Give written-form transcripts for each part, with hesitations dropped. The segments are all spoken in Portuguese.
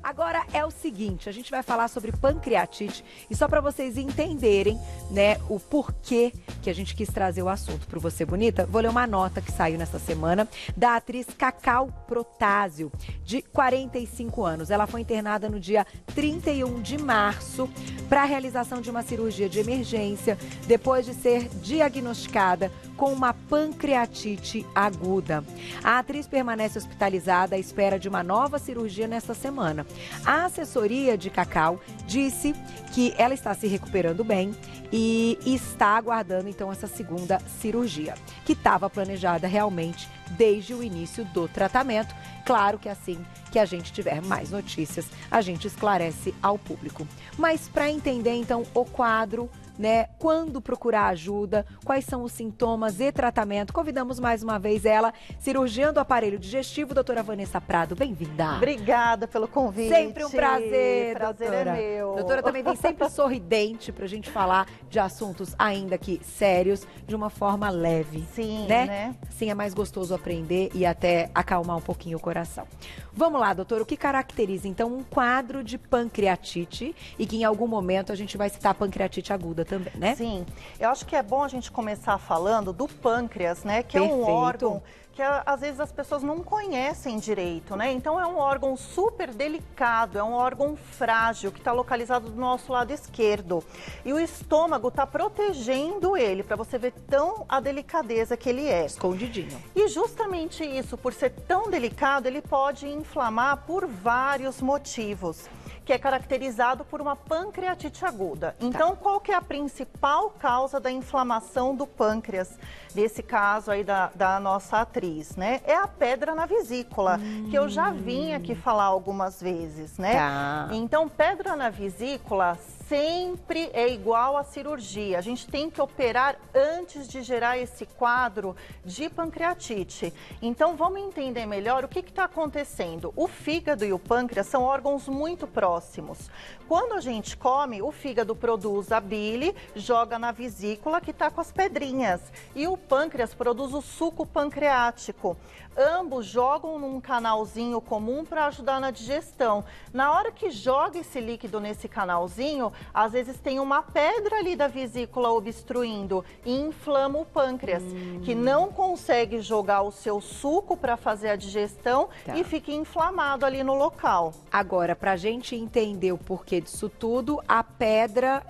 Agora é o seguinte, a gente vai falar sobre pancreatite e só para vocês entenderem, né, o porquê que a gente quis trazer o assunto para Você Bonita, vou ler uma nota que saiu nessa semana da atriz Cacau Protásio, de 45 anos. Ela foi internada no dia 31 de março para a realização de uma cirurgia de emergência depois de ser diagnosticada com uma pancreatite aguda. A atriz permanece hospitalizada à espera de uma nova cirurgia nesta semana. A assessoria de Cacau disse que ela está se recuperando bem e está aguardando então essa segunda cirurgia, que estava planejada realmente desde o início do tratamento. Claro que assim que a gente tiver mais notícias, a gente esclarece ao público. Mas para entender então o quadro, né, quando procurar ajuda, quais são os sintomas e tratamento, convidamos mais uma vez ela, cirurgiã do aparelho digestivo, doutora Vanessa Prado. Bem-vinda. Obrigada pelo convite. Sempre um prazer, Prazer doutora. é meu. Doutora também vem sempre sorridente pra gente falar de assuntos ainda que sérios, de uma forma leve. Sim, né? Assim é mais gostoso aprender e até acalmar um pouquinho o coração. Vamos lá, doutora, o que caracteriza então um quadro de pancreatite e que em algum momento a gente vai citar a pancreatite aguda também, né? Sim, eu acho que é bom a gente começar falando do pâncreas, né? Que Perfeito. É um órgão que às vezes as pessoas não conhecem direito, né? Então é um órgão super delicado, é um órgão frágil que está localizado do nosso lado esquerdo. E o estômago está protegendo ele, para você ver tão a delicadeza que ele é. Escondidinho. E justamente isso, por ser tão delicado, ele pode inflamar por vários motivos, que é caracterizado por uma pancreatite aguda. Então, qual que é a principal causa da inflamação do pâncreas? Nesse caso aí da nossa atriz, né? É a pedra na vesícula, que eu já vim aqui falar algumas vezes, né? Tá. Então, pedra na vesícula sempre é igual à cirurgia. A gente tem que operar antes de gerar esse quadro de pancreatite. Então, vamos entender melhor o que está acontecendo. O fígado e o pâncreas são órgãos muito próximos. Quando a gente come, o fígado produz a bile, joga na vesícula que está com as pedrinhas. E o pâncreas produz o suco pancreático. Ambos jogam num canalzinho comum para ajudar na digestão. Na hora que joga esse líquido nesse canalzinho, às vezes tem uma pedra ali da vesícula obstruindo e inflama o pâncreas, que não consegue jogar o seu suco para fazer a digestão e fica inflamado ali no local. Agora, para a gente entender o porquê disso tudo, a pedra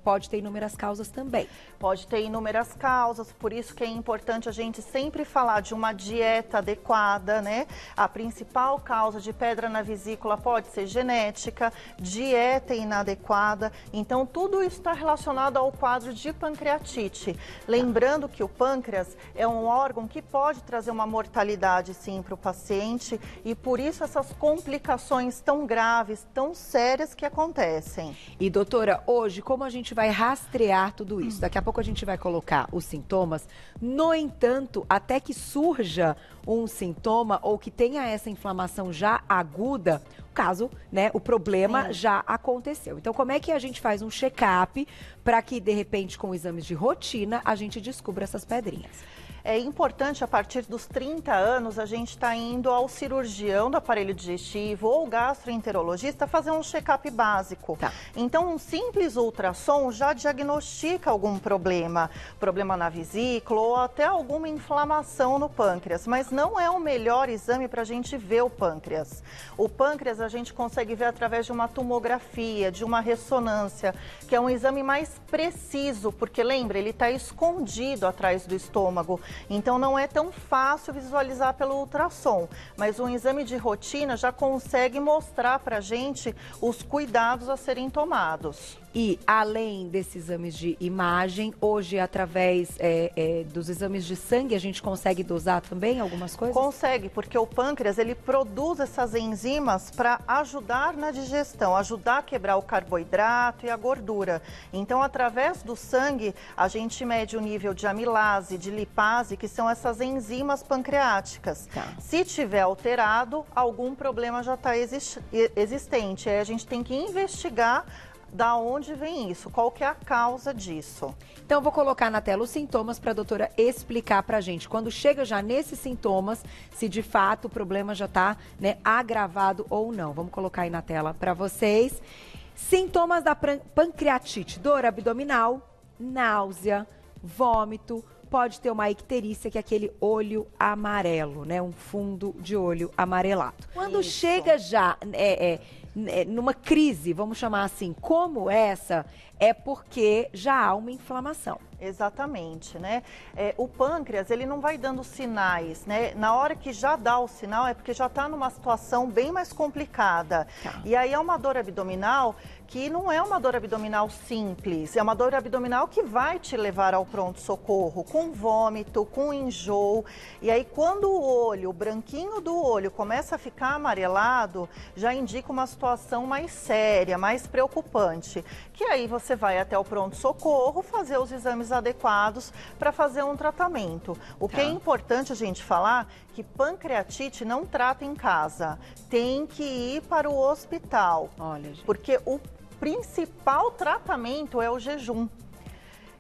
pode ter inúmeras causas também. Pode ter inúmeras causas, por isso que é importante a gente sempre falar de uma dieta adequada, né? A principal causa de pedra na vesícula pode ser genética, dieta inadequada, então tudo isso está relacionado ao quadro de pancreatite. Lembrando que o pâncreas é um órgão que pode trazer uma mortalidade sim para o paciente e por isso essas complicações tão graves, tão sérias que acontecem. E doutora, hoje como a gente vai rastrear tudo isso? Daqui a pouco a gente vai colocar os sintomas, no entanto, até que surja um sintoma ou que tenha essa inflamação já aguda, caso, né, o problema já aconteceu. Então, como é que a gente faz um check-up para que, de repente, com exames de rotina, a gente descubra essas pedrinhas? É importante, a partir dos 30 anos, a gente está indo ao cirurgião do aparelho digestivo ou gastroenterologista fazer um check-up básico. Então, um simples ultrassom já diagnostica algum problema na vesícula ou até alguma inflamação no pâncreas, mas não é o melhor exame para a gente ver o pâncreas. O pâncreas a gente consegue ver através de uma tomografia, de uma ressonância, que é um exame mais preciso, porque lembra, ele está escondido atrás do estômago. Então não é tão fácil visualizar pelo ultrassom, mas um exame de rotina já consegue mostrar para a gente os cuidados a serem tomados. E além desses exames de imagem, hoje através dos exames de sangue a gente consegue dosar também algumas coisas? Consegue, porque o pâncreas ele produz essas enzimas para ajudar na digestão, ajudar a quebrar o carboidrato e a gordura. Então através do sangue a gente mede o nível de amilase, de lipase, que são essas enzimas pancreáticas. Se tiver alterado, algum problema já está existente. Aí a gente tem que investigar da onde vem isso, qual que é a causa disso. Então, eu vou colocar na tela os sintomas para a doutora explicar para a gente. Quando chega já nesses sintomas, se de fato o problema já está, né, agravado ou não. Vamos colocar aí na tela para vocês. Sintomas da pancreatite: dor abdominal, náusea, vômito, pode ter uma icterícia, que é aquele olho amarelo, né? Um fundo de olho amarelado. Quando chega já numa crise, vamos chamar assim, como essa, é porque já há uma inflamação. Exatamente, né? O pâncreas, ele não vai dando sinais, né? Na hora que já dá o sinal, é porque já está numa situação bem mais complicada. Tá. E aí é uma dor abdominal que não é uma dor abdominal simples, é uma dor abdominal que vai te levar ao pronto-socorro, com vômito, com enjoo. E aí quando o branquinho do olho começa a ficar amarelado, já indica uma situação mais séria, mais preocupante. Que aí você vai até o pronto-socorro fazer os exames adequados para fazer um tratamento. O que é importante a gente falar que pancreatite não trata em casa, tem que ir para o hospital. Olha, gente. Porque o principal tratamento é o jejum.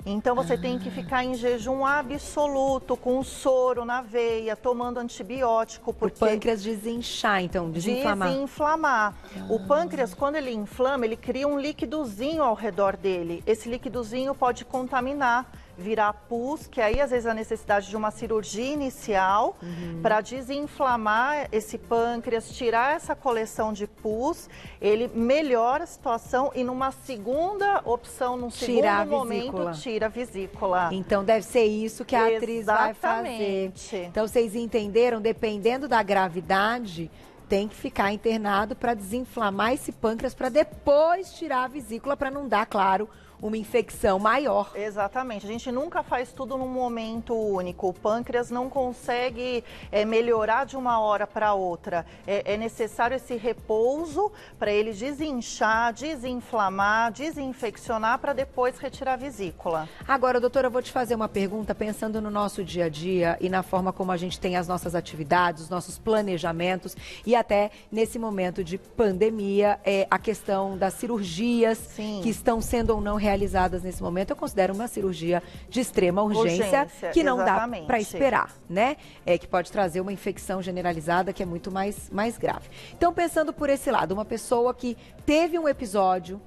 Então você tem que ficar em jejum absoluto, com soro na veia, tomando antibiótico. Porque o pâncreas desinchar, então, desinflamar. Desinflamar. O pâncreas, quando ele inflama, ele cria um líquidozinho ao redor dele. Esse líquidozinho pode contaminar, virar pus, que aí às vezes a necessidade de uma cirurgia inicial para desinflamar esse pâncreas, tirar essa coleção de pus, ele melhora a situação e numa segunda opção, num segundo momento, tira a vesícula. Então deve ser isso que a atriz vai fazer. Então vocês entenderam? Dependendo da gravidade, tem que ficar internado para desinflamar esse pâncreas para depois tirar a vesícula, para não dar, claro, uma infecção maior. Exatamente. A gente nunca faz tudo num momento único. O pâncreas não consegue melhorar de uma hora para outra. É necessário esse repouso para ele desinchar, desinflamar, desinfeccionar para depois retirar a vesícula. Agora, doutora, eu vou te fazer uma pergunta pensando no nosso dia a dia e na forma como a gente tem as nossas atividades, os nossos planejamentos e até nesse momento de pandemia, a questão das cirurgias que estão sendo ou não realizadas nesse momento, eu considero uma cirurgia de extrema urgência que não dá para esperar, né? Que pode trazer uma infecção generalizada que é muito mais grave. Então, pensando por esse lado, uma pessoa que teve um episódio,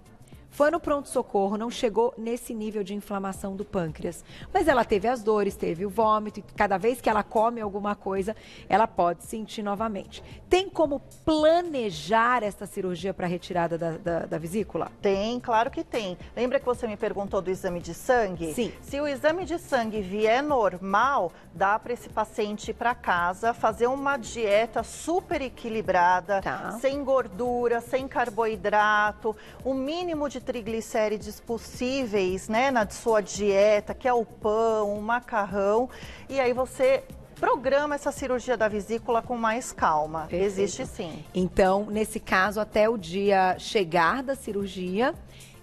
foi no pronto-socorro, não chegou nesse nível de inflamação do pâncreas. Mas ela teve as dores, teve o vômito, e cada vez que ela come alguma coisa, ela pode sentir novamente. Tem como planejar essa cirurgia para retirada da vesícula? Tem, claro que tem. Lembra que você me perguntou do exame de sangue? Sim. Se o exame de sangue vier normal, dá para esse paciente ir para casa, fazer uma dieta super equilibrada, sem gordura, sem carboidrato, o mínimo de triglicérides possíveis, né, na sua dieta, que é o pão, o macarrão, e aí você programa essa cirurgia da vesícula com mais calma. Perfeito. Existe sim. Então, nesse caso, até o dia chegar da cirurgia,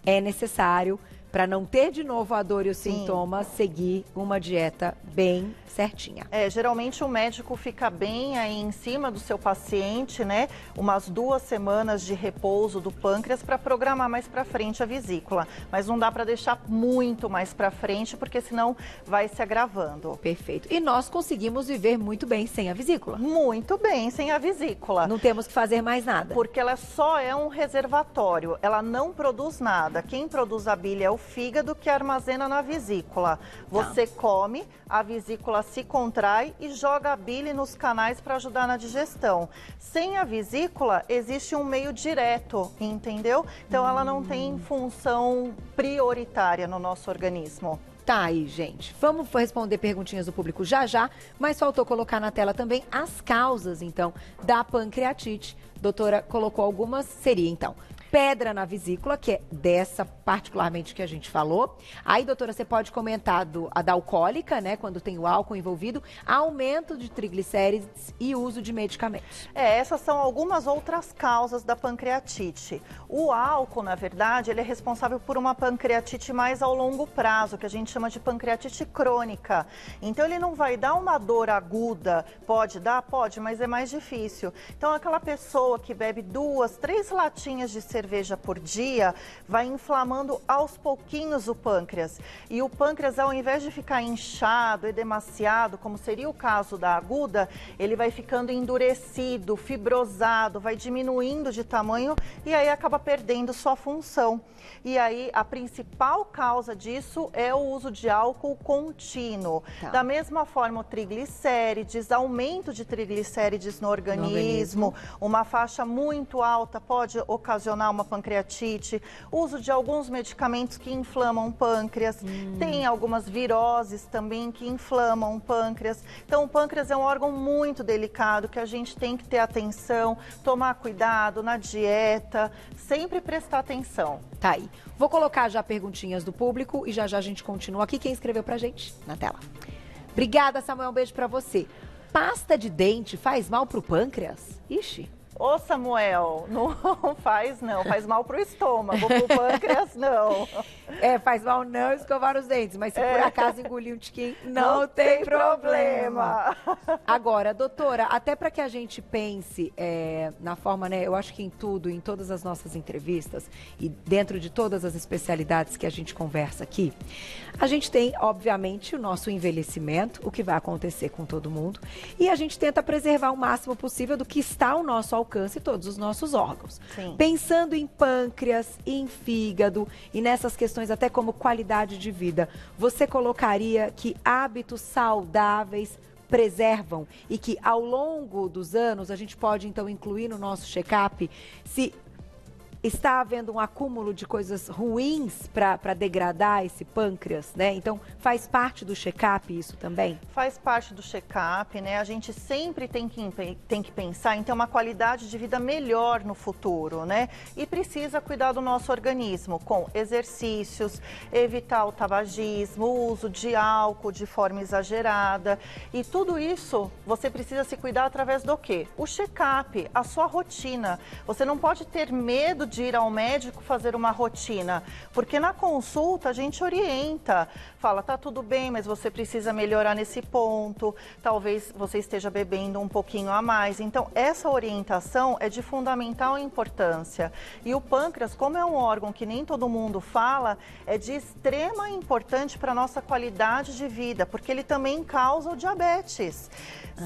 é necessário, para não ter de novo a dor e os sintomas, seguir uma dieta bem certinha. Geralmente o médico fica bem aí em cima do seu paciente, né? Umas 2 semanas de repouso do pâncreas para programar mais para frente a vesícula. Mas não dá para deixar muito mais para frente, porque senão vai se agravando. Perfeito. E nós conseguimos viver muito bem sem a vesícula. Muito bem sem a vesícula. Não temos que fazer mais nada. Porque ela só é um reservatório, ela não produz nada. Quem produz a bile é o fígado, que armazena na vesícula. Você come, a vesícula se contrai e joga a bile nos canais para ajudar na digestão. Sem a vesícula, existe um meio direto, entendeu? Então ela não tem função prioritária no nosso organismo. Tá aí, gente. Vamos responder perguntinhas do público já, mas faltou colocar na tela também as causas, então, da pancreatite. Doutora colocou algumas, seria, então, pedra na vesícula, que é dessa particularmente que a gente falou. Aí, doutora, você pode comentar a da alcoólica, né, quando tem o álcool envolvido, aumento de triglicérides e uso de medicamentos. Essas são algumas outras causas da pancreatite. O álcool, na verdade, ele é responsável por uma pancreatite mais ao longo prazo, que a gente chama de pancreatite crônica. Então, ele não vai dar uma dor aguda. Pode dar? Pode, mas é mais difícil. Então, aquela pessoa que bebe 2, 3 latinhas de cerveja por dia vai inflamando aos pouquinhos o pâncreas. E o pâncreas, ao invés de ficar inchado, edemaciado, como seria o caso da aguda, ele vai ficando endurecido, fibrosado, vai diminuindo de tamanho e aí acaba perdendo sua função. E aí a principal causa disso é o uso de álcool contínuo. Tá. Da mesma forma, o triglicérides, aumento de triglicérides no organismo, uma faixa muito alta pode ocasionar uma pancreatite, uso de alguns medicamentos que inflamam o pâncreas, tem algumas viroses também que inflamam o pâncreas. Então o pâncreas é um órgão muito delicado que a gente tem que ter atenção, tomar cuidado na dieta, sempre prestar atenção. Tá aí. Vou colocar já perguntinhas do público e já a gente continua aqui. Quem escreveu pra gente? Na tela. Obrigada, Samuel. Um beijo pra você. Pasta de dente faz mal pro pâncreas? Ixi. Ô, Samuel, não faz não, faz mal pro estômago, pro pâncreas não. Faz mal não escovar os dentes, mas se por acaso engolir um tiquinho, não tem problema. Agora, doutora, até para que a gente pense na forma, né, eu acho que em tudo, em todas as nossas entrevistas e dentro de todas as especialidades que a gente conversa aqui, a gente tem, obviamente, o nosso envelhecimento, o que vai acontecer com todo mundo, e a gente tenta preservar o máximo possível do que está ao nosso alcance todos os nossos órgãos. Sim. Pensando em pâncreas, em fígado e nessas questões até como qualidade de vida, você colocaria que hábitos saudáveis preservam e que ao longo dos anos a gente pode então incluir no nosso check-up se está havendo um acúmulo de coisas ruins para degradar esse pâncreas, né? Então, faz parte do check-up isso também? Faz parte do check-up, né? A gente sempre tem que pensar em ter uma qualidade de vida melhor no futuro, né? E precisa cuidar do nosso organismo com exercícios, evitar o tabagismo, o uso de álcool de forma exagerada. E tudo isso você precisa se cuidar através do quê? O check-up, a sua rotina. Você não pode ter medo de ir ao médico fazer uma rotina, porque na consulta a gente orienta, fala, tá tudo bem, mas você precisa melhorar nesse ponto, talvez você esteja bebendo um pouquinho a mais. Então, essa orientação é de fundamental importância. E o pâncreas, como é um órgão que nem todo mundo fala, é de extrema importância para a nossa qualidade de vida, porque ele também causa o diabetes.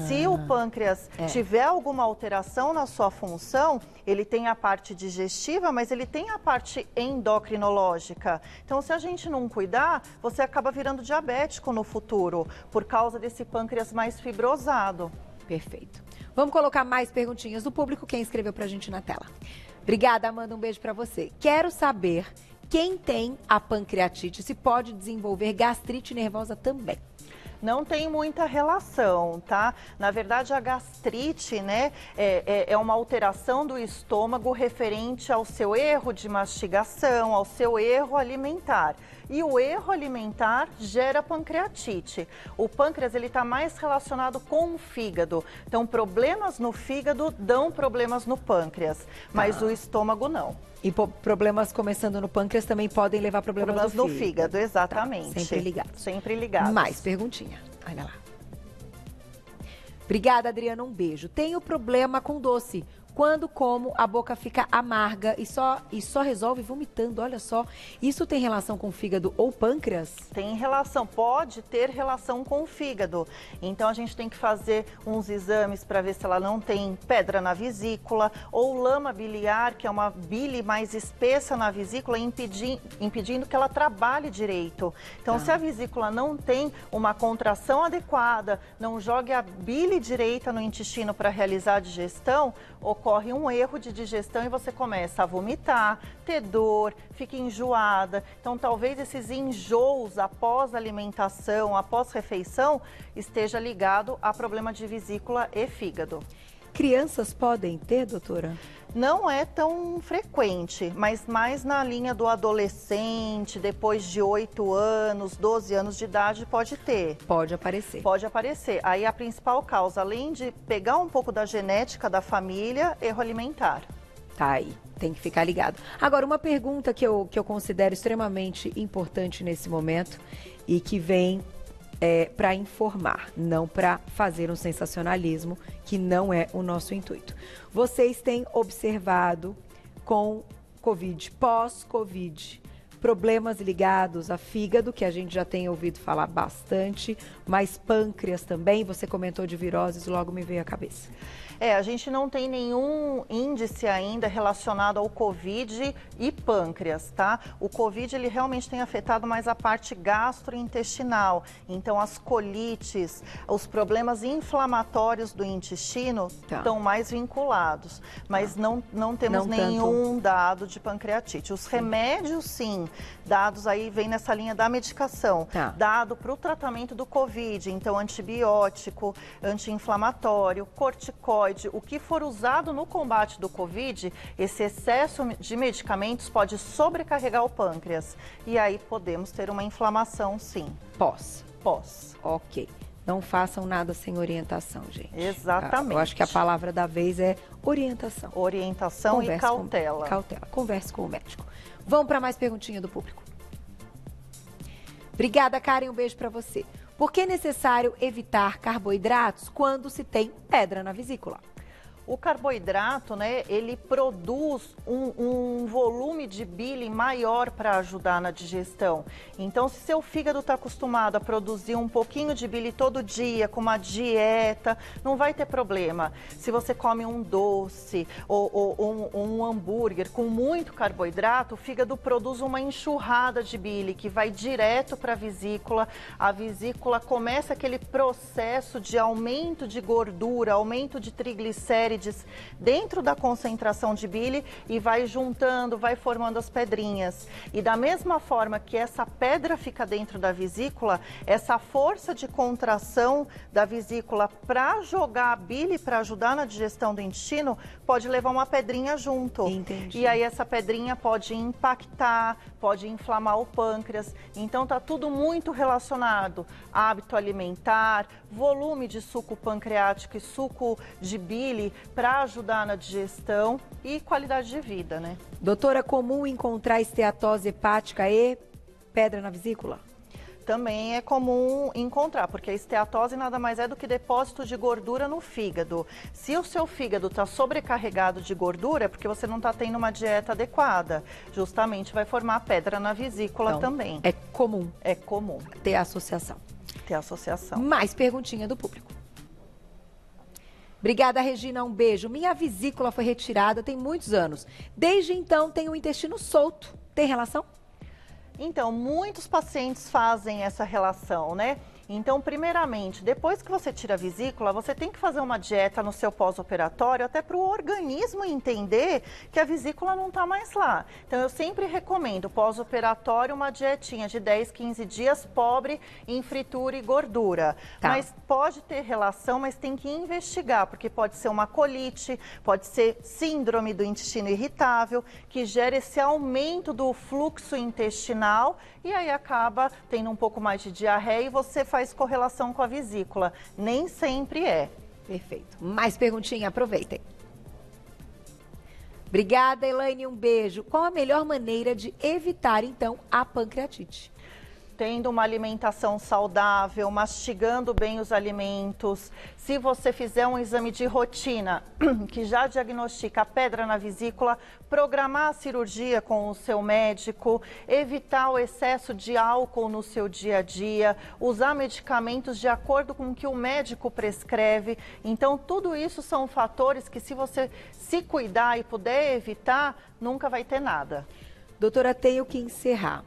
Se o pâncreas tiver alguma alteração na sua função, ele tem a parte digestiva, mas ele tem a parte endocrinológica. Então, se a gente não cuidar, você acaba virando diabético no futuro, por causa desse pâncreas mais fibrosado. Perfeito. Vamos colocar mais perguntinhas do público, quem escreveu pra gente na tela. Obrigada, Amanda, um beijo pra você. Quero saber quem tem a pancreatite se pode desenvolver gastrite nervosa também. Não tem muita relação, tá? Na verdade, a gastrite, né, é uma alteração do estômago referente ao seu erro de mastigação, ao seu erro alimentar. E o erro alimentar gera pancreatite. O pâncreas, ele está mais relacionado com o fígado. Então, problemas no fígado dão problemas no pâncreas, mas o estômago não. E problemas começando no pâncreas também podem levar problemas no fígado, exatamente. Tá, sempre ligados. Sempre ligados. Mais perguntinha. Olha lá. Obrigada, Adriana. Um beijo. Tenho problema com doce. Quando como, a boca fica amarga e só resolve vomitando, olha só. Isso tem relação com o fígado ou pâncreas? Tem relação, pode ter relação com o fígado. Então, a gente tem que fazer uns exames para ver se ela não tem pedra na vesícula ou lama biliar, que é uma bile mais espessa na vesícula, impedindo que ela trabalhe direito. Então, se a vesícula não tem uma contração adequada, não jogue a bile direita no intestino para realizar a digestão, ocorre um erro de digestão e você começa a vomitar, ter dor, fica enjoada. Então, talvez esses enjoos após alimentação, após refeição, esteja ligado a problema de vesícula e fígado. Crianças podem ter, doutora? Não é tão frequente, mas mais na linha do adolescente, depois de 8 anos, 12 anos de idade, pode ter. Pode aparecer. Pode aparecer. Aí a principal causa, além de pegar um pouco da genética da família, erro alimentar. Tá aí, tem que ficar ligado. Agora, uma pergunta que eu considero extremamente importante nesse momento e que vem para informar, não para fazer um sensacionalismo, que não é o nosso intuito. Vocês têm observado com Covid, pós-Covid, problemas ligados a fígado, que a gente já tem ouvido falar bastante, mas pâncreas também. Você comentou de viroses, logo me veio à cabeça. A gente não tem nenhum índice ainda relacionado ao Covid e pâncreas, tá? O Covid, ele realmente tem afetado mais a parte gastrointestinal. Então, as colites, os problemas inflamatórios do intestino estão mais vinculados. Mas não temos nenhum dado de pancreatite. Os remédios, sim, dados aí, vem nessa linha da medicação. Dado para o tratamento do Covid, então antibiótico, anti-inflamatório, corticoide, o que for usado no combate do Covid, esse excesso de medicamentos pode sobrecarregar o pâncreas. E aí podemos ter uma inflamação, sim. Pós. Ok. Não façam nada sem orientação, gente. Exatamente. Eu acho que a palavra da vez é orientação. Orientação e cautela. Cautela. Converse com o médico. Vamos para mais perguntinha do público. Obrigada, Karen. Um beijo para você. Por que é necessário evitar carboidratos quando se tem pedra na vesícula? O carboidrato, né, ele produz um volume de bile maior para ajudar na digestão. Então, se seu fígado está acostumado a produzir um pouquinho de bile todo dia, com uma dieta, não vai ter problema. Se você come um doce ou um hambúrguer com muito carboidrato, o fígado produz uma enxurrada de bile que vai direto para a vesícula. A vesícula começa aquele processo de aumento de gordura, aumento de triglicéridos dentro da concentração de bile e vai juntando, vai formando as pedrinhas. E da mesma forma que essa pedra fica dentro da vesícula, essa força de contração da vesícula para jogar a bile, para ajudar na digestão do intestino, pode levar uma pedrinha junto. Entendi. E aí essa pedrinha pode impactar, pode inflamar o pâncreas. Então tá tudo muito relacionado. Hábito alimentar, volume de suco pancreático e suco de bile para ajudar na digestão e qualidade de vida, né? Doutora, é comum encontrar esteatose hepática e pedra na vesícula? Também é comum encontrar, porque a esteatose nada mais é do que depósito de gordura no fígado. Se o seu fígado está sobrecarregado de gordura, é porque você não está tendo uma dieta adequada. Justamente vai formar pedra na vesícula também. É comum. É comum. Ter associação. Ter associação. Mais perguntinha do público. Obrigada, Regina. Um beijo. Minha vesícula foi retirada tem muitos anos. Desde então, tenho o intestino solto. Tem relação? Então, muitos pacientes fazem essa relação, né? Então, primeiramente, depois que você tira a vesícula, você tem que fazer uma dieta no seu pós-operatório, até para o organismo entender que a vesícula não está mais lá. Então, eu sempre recomendo pós-operatório uma dietinha de 10, 15 dias, pobre em fritura e gordura. Mas pode ter relação, mas tem que investigar, porque pode ser uma colite, pode ser síndrome do intestino irritável, que gera esse aumento do fluxo intestinal e aí acaba tendo um pouco mais de diarreia e você faz correlação com a vesícula. Nem sempre é. Perfeito. Mais perguntinha, aproveitem. Obrigada, Elaine, um beijo. Qual a melhor maneira de evitar, então, a pancreatite? Tendo uma alimentação saudável, mastigando bem os alimentos. Se você fizer um exame de rotina que já diagnostica a pedra na vesícula, programar a cirurgia com o seu médico, evitar o excesso de álcool no seu dia a dia, usar medicamentos de acordo com o que o médico prescreve. Então, tudo isso são fatores que, se você se cuidar e puder evitar, nunca vai ter nada. Doutora, tenho que encerrar.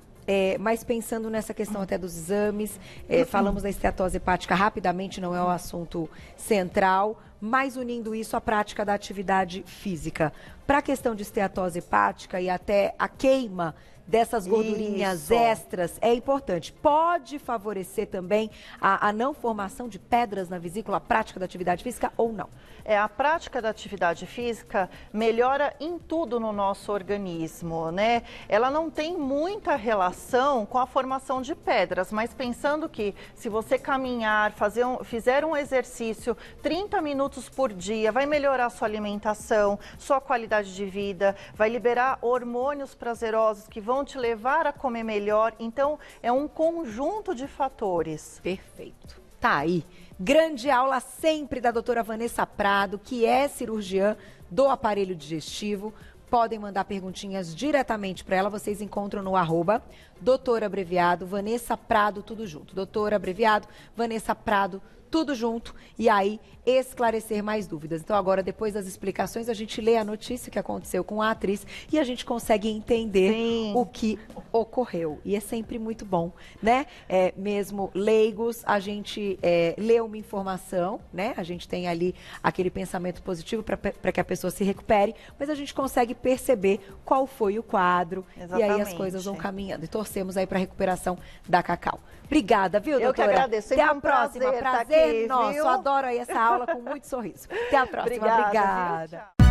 Mas pensando nessa questão até dos exames, falamos da esteatose hepática rapidamente, não é o assunto central, mas unindo isso à prática da atividade física. Para a questão de esteatose hepática e até a queima dessas gordurinhas extras, é importante. Pode favorecer também a não formação de pedras na vesícula, a prática da atividade física ou não? A prática da atividade física melhora em tudo no nosso organismo, né? Ela não tem muita relação com a formação de pedras, mas pensando que se você caminhar, fizer um exercício 30 minutos por dia, vai melhorar sua alimentação, sua qualidade de vida, vai liberar hormônios prazerosos que vão te levar a comer melhor. Então, é um conjunto de fatores. Perfeito. Tá aí. Grande aula sempre da doutora Vanessa Prado, que é cirurgiã do aparelho digestivo. podem mandar perguntinhas diretamente para ela. Vocês encontram no @doutora abreviado, Vanessa Prado, tudo junto. Doutora abreviado, Vanessa Prado, tudo junto, e aí esclarecer mais dúvidas. Então agora, depois das explicações, a gente lê a notícia que aconteceu com a atriz e a gente consegue entender o que ocorreu. E é sempre muito bom, né? Mesmo leigos, a gente lê uma informação, né? A gente tem ali aquele pensamento positivo para que a pessoa se recupere, mas a gente consegue perceber qual foi o quadro. Exatamente. E aí as coisas vão caminhando. E torcemos aí para a recuperação da Cacau. Obrigada, viu, doutora? Eu que agradeço. Até a próxima. Prazer aqui, nosso. viu? Adoro aí essa aula com muito sorriso. Até a próxima. Obrigada. Obrigada. Viu? Tchau.